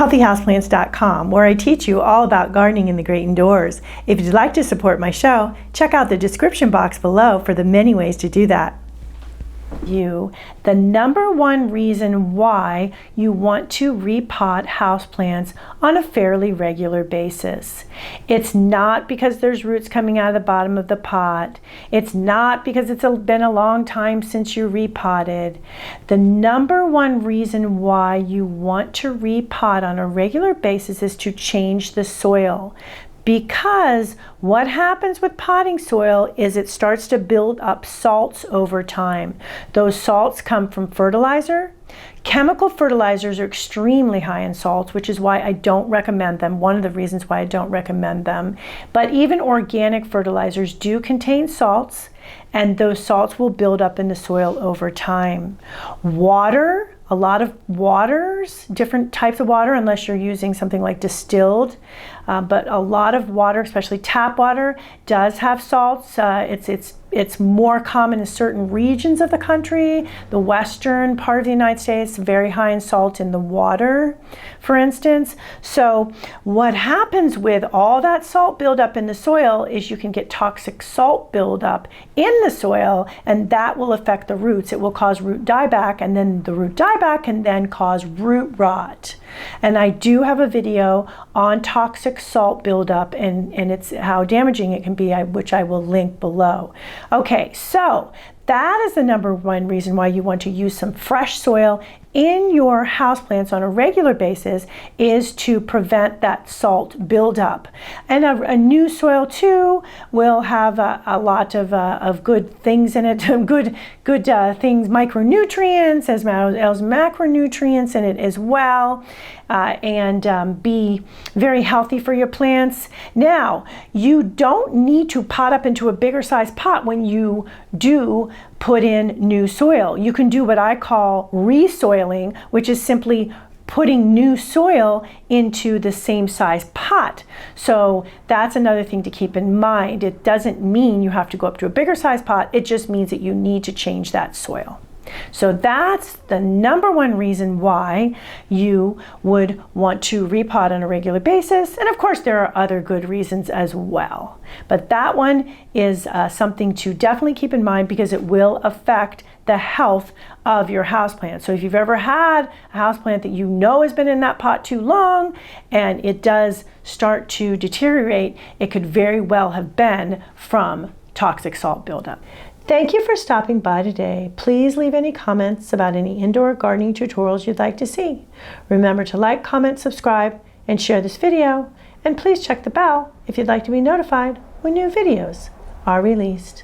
𝗍𝗗𝗃𝗄𝗂𝐻ouseplants.com, where I teach you all about gardening in the great indoors. If you'd like to support my show, check out the description box below for the many ways to do that. The number one reason why you want to repot houseplants on a fairly regular basis. It's not because there's roots coming out of the bottom of the pot. It's not because it's been a long time since you repotted. The number one reason why you want to repot on a regular basis is to change the soil. Because what happens with potting soil is it starts to build up salts over time. Those salts come from fertilizer. Chemical fertilizers are extremely high in salts, which is why I don't recommend them. One of the reasons why I don't recommend them. But even organic fertilizers do contain salts, and those salts will build up in the soil over time. Water, a lot of waters, different types of water, unless you're using something like distilled, but a lot of water, especially tap water, does have salts. It's more common in certain regions of the country. The western part of the United States, very high in salt in the water, for instance. So what happens with all that salt buildup in the soil is you can get toxic salt buildup in the soil, and that will affect the roots. It will cause root dieback, and then the root dieback can then cause root rot. And I do have a video on toxic salt buildup and it's how damaging it can be, which I will link below. Okay, so that is the number one reason why you want to use some fresh soil in your houseplants on a regular basis, is to prevent that salt buildup. And a new soil too will have a lot of good things in it, good things, micronutrients as well as macronutrients in it as well, and be very healthy for your plants. Now, you don't need to pot up into a bigger size pot when you do put in new soil. You can do what I call resoiling, which is simply putting new soil into the same size pot. So that's another thing to keep in mind. It doesn't mean you have to go up to a bigger size pot. It just means that you need to change that soil. So that's the number one reason why you would want to repot on a regular basis. And of course, there are other good reasons as well. But that one is something to definitely keep in mind, because it will affect the health of your houseplant. So if you've ever had a houseplant that you know has been in that pot too long and it does start to deteriorate, it could very well have been from toxic salt buildup. Thank you for stopping by today. Please leave any comments about any indoor gardening tutorials you'd like to see. Remember to like, comment, subscribe, and share this video. And please check the bell if you'd like to be notified when new videos are released.